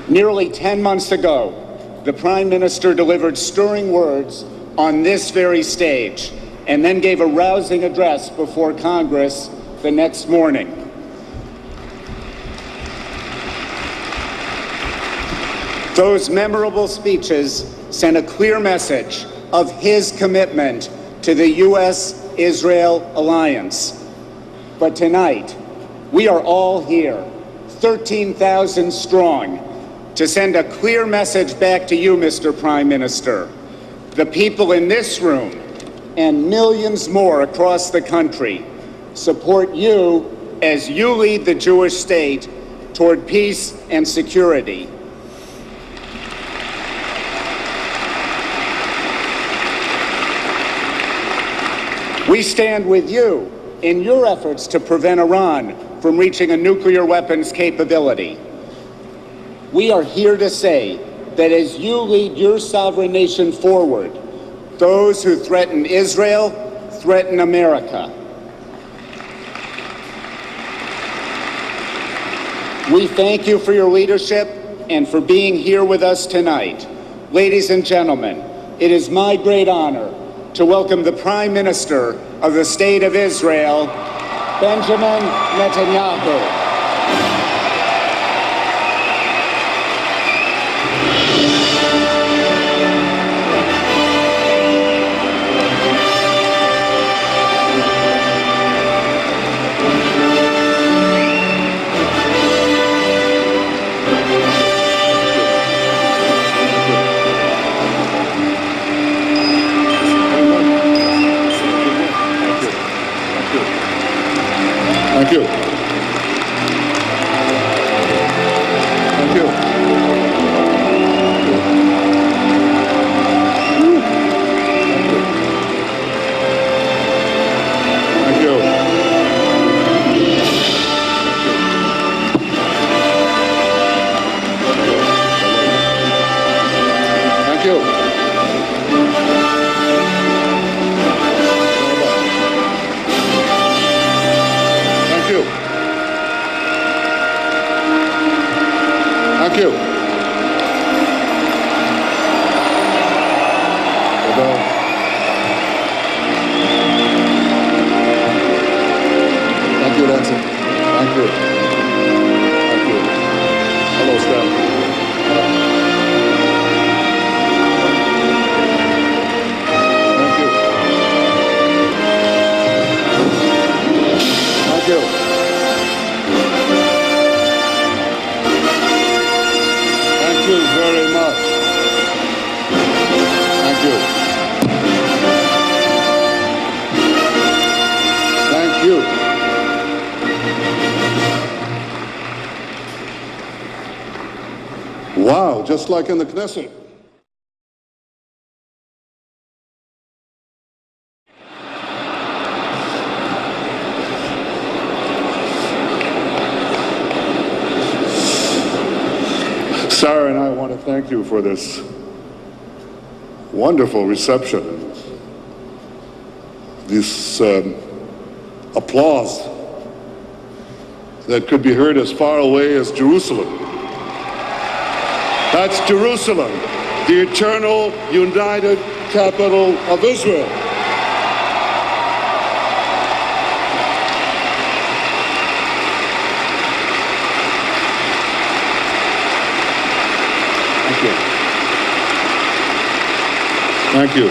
Nearly 10 months ago, the Prime Minister delivered stirring words on this very stage and then gave a rousing address before Congress the next morning. Those memorable speeches sent a clear message of his commitment to the U.S.-Israel alliance. But tonight, we are all here, 13,000 strong, to send a clear message back to you, Mr. Prime Minister. The people in this room and millions more across the country support you as you lead the Jewish state toward peace and security. We stand with you in your efforts to prevent Iran from reaching a nuclear weapons capability. We are here to say that as you lead your sovereign nation forward, those who threaten Israel threaten America. We thank you for your leadership and for being here with us tonight. Ladies and gentlemen, it is my great honor to welcome the Prime Minister of the State of Israel, Benjamin Netanyahu. Thank you. Thank you. Thank you. Thank you. Thank you. Thank you, Nancy. Thank you. Thank you. Hello, Stan. Thank you. Thank you. Thank you very much. Thank you. Thank you. Wow, just like in the Knesset. Sarah and I want to thank you for this wonderful reception, this applause that could be heard as far away as Jerusalem. That's Jerusalem, the eternal united capital of Israel. Thank you.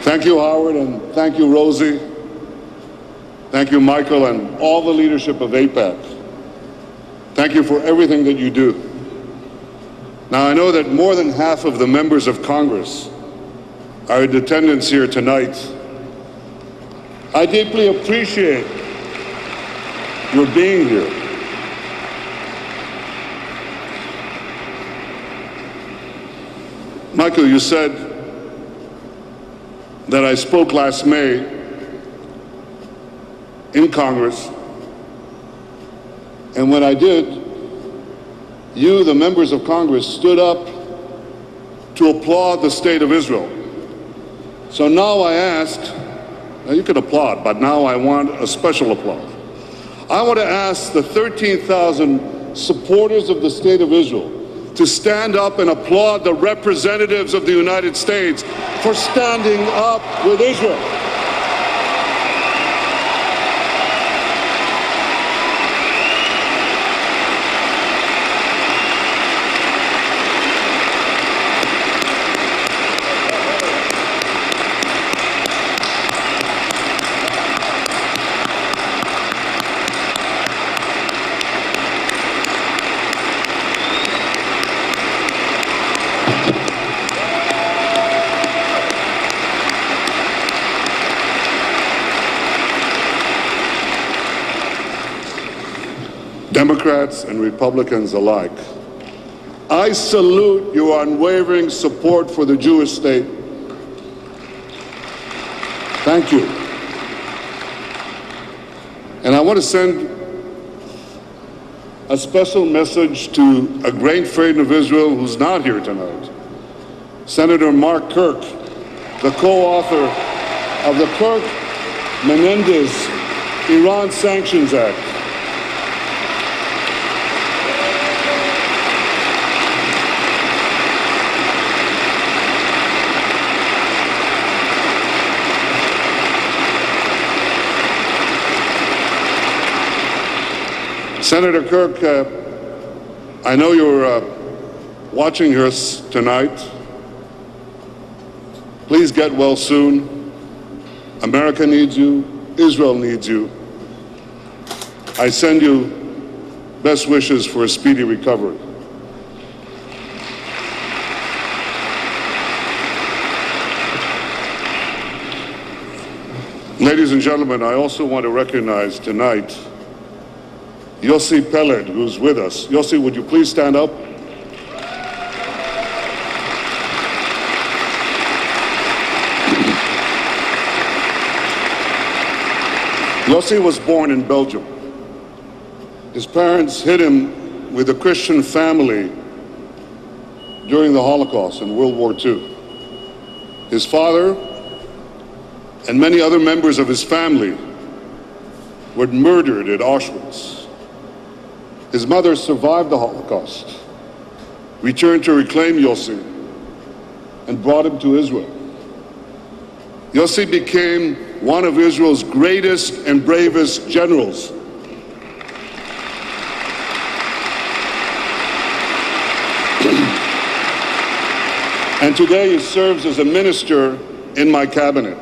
Thank you, Howard, and thank you, Rosie. Thank you, Michael, and all the leadership of AIPAC. Thank you for everything that you do. Now, I know that more than half of the members of Congress are in attendance here tonight. I deeply appreciate your being here. Michael, you said that I spoke last May in Congress, and when I did, you, the members of Congress, stood up to applaud the State of Israel. So now I ask, now you can applaud, but now I want a special applause. I want to ask the 13,000 supporters of the State of Israel to stand up and applaud the representatives of the United States for standing up with Israel. Democrats and Republicans alike, I salute your unwavering support for the Jewish state. Thank you. And I want to send a special message to a great friend of Israel who's not here tonight, Senator Mark Kirk, the co-author of the Kirk-Menendez Iran Sanctions Act. Senator Kirk, I know you're watching us tonight. Please get well soon. America needs you. Israel needs you. I send you best wishes for a speedy recovery. Ladies and gentlemen, I also want to recognize tonight Yossi Peled, who's with us. Yossi, would you please stand up? Yossi was born in Belgium. His parents hid him with a Christian family during the Holocaust in World War II. His father and many other members of his family were murdered at Auschwitz. His mother survived the Holocaust, returned to reclaim Yossi, and brought him to Israel. Yossi became one of Israel's greatest and bravest generals. And today he serves as a minister in my cabinet.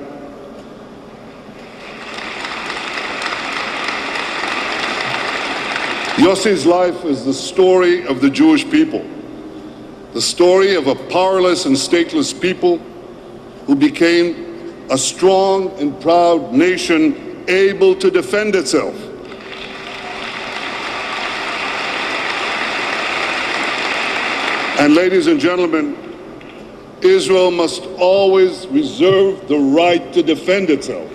Yossi's life is the story of the Jewish people, the story of a powerless and stateless people who became a strong and proud nation able to defend itself. And ladies and gentlemen, Israel must always reserve the right to defend itself.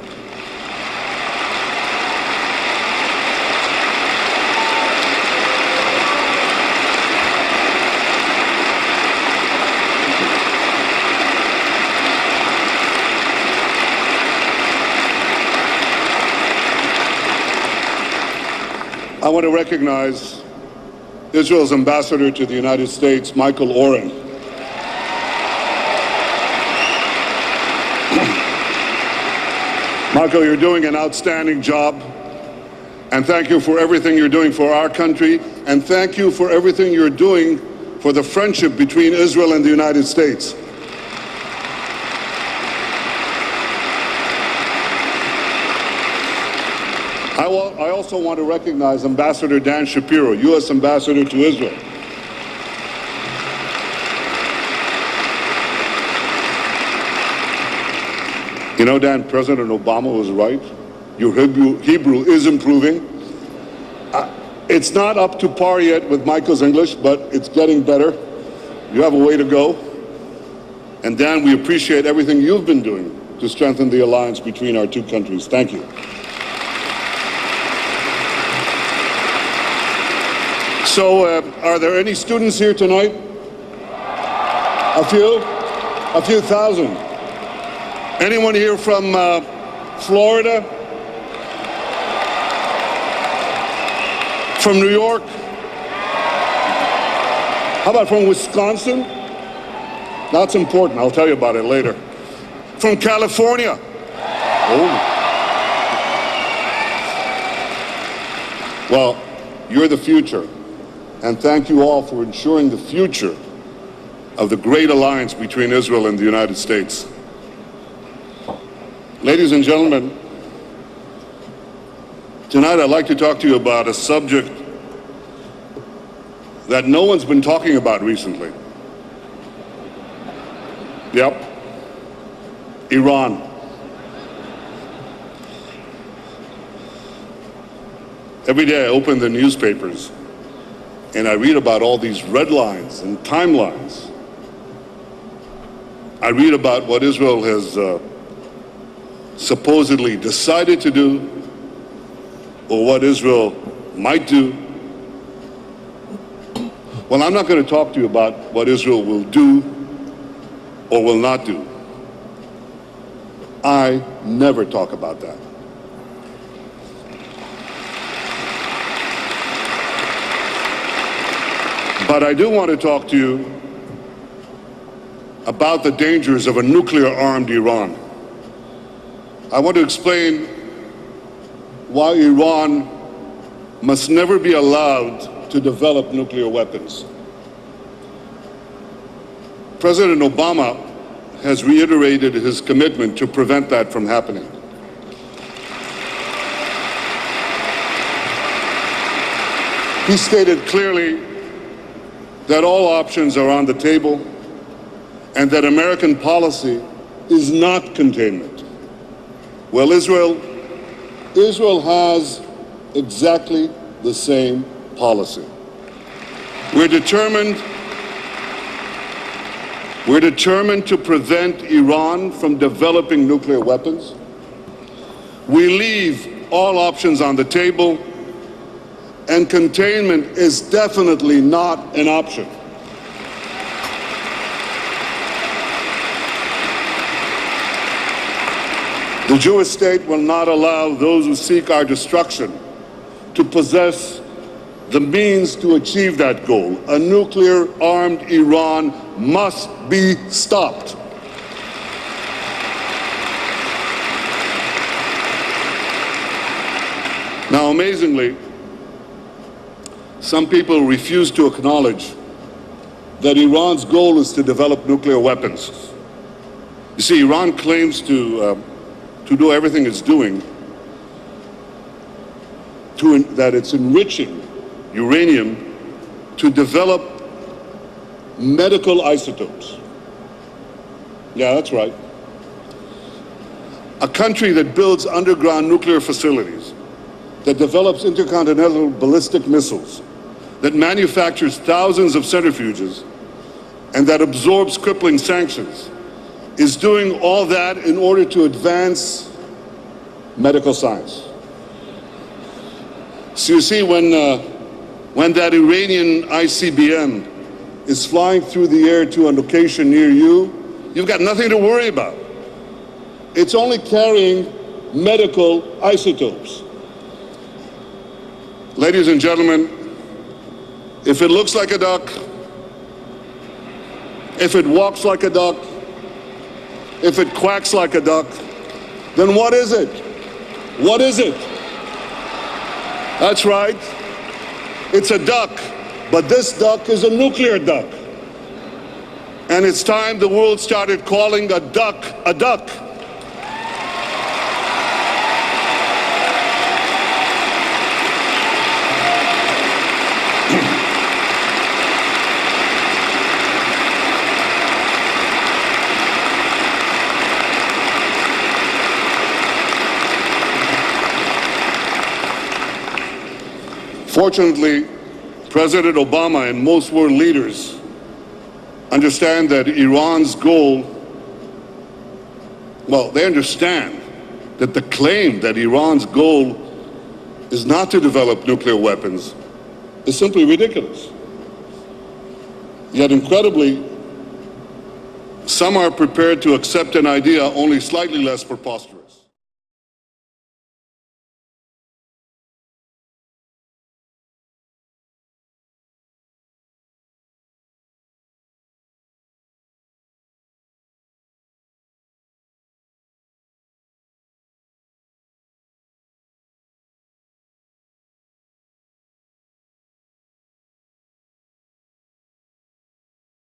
I want to recognize Israel's ambassador to the United States, Michael Oren. Michael, you're doing an outstanding job, and thank you for everything you're doing for our country, and thank you for everything you're doing for the friendship between Israel and the United States. I also want to recognize Ambassador Dan Shapiro, U.S. Ambassador to Israel. You know, Dan, President Obama was right. Your Hebrew is improving. It's not up to par yet with Michael's English, but it's getting better. You have a way to go. And Dan, we appreciate everything you've been doing to strengthen the alliance between our two countries. Thank you. So, are there any students here tonight? A few thousand. Anyone here from Florida? From New York? How about from Wisconsin? That's important. I'll tell you about it later. From California? Oh. Well, you're the future. And thank you all for ensuring the future of the great alliance between Israel and the United States. Ladies and gentlemen, tonight I'd like to talk to you about a subject that no one's been talking about recently. Yep, Iran. Every day I open the newspapers and I read about all these red lines and timelines. I read about what Israel has supposedly decided to do, or what Israel might do. Well, I'm not going to talk to you about what Israel will do or will not do. I never talk about that. But I do want to talk to you about the dangers of a nuclear-armed Iran. I want to explain why Iran must never be allowed to develop nuclear weapons. President Obama has reiterated his commitment to prevent that from happening. He stated clearly that all options are on the table and that American policy is not containment. Well, Israel has exactly the same policy. We're determined to prevent Iran from developing nuclear weapons. We leave all options on the table, and containment is definitely not an option. The Jewish state will not allow those who seek our destruction to possess the means to achieve that goal. A nuclear-armed Iran must be stopped. Now, amazingly, some people refuse to acknowledge that Iran's goal is to develop nuclear weapons. You see, Iran claims to do everything it's doing, that it's enriching uranium to develop medical isotopes. Yeah, that's right. A country that builds underground nuclear facilities, that develops intercontinental ballistic missiles, that manufactures thousands of centrifuges, and that absorbs crippling sanctions, is doing all that in order to advance medical science. So you see, when that Iranian ICBM is flying through the air to a location near you, you've got nothing to worry about. It's only carrying medical isotopes. Ladies and gentlemen, if it looks like a duck, if it walks like a duck, if it quacks like a duck, then what is it? What is it? That's right. It's a duck, but this duck is a nuclear duck. And it's time the world started calling a duck a duck. Fortunately, President Obama and most world leaders understand that Iran's goal, well, they understand that the claim that Iran's goal is not to develop nuclear weapons is simply ridiculous. Yet incredibly, some are prepared to accept an idea only slightly less preposterous.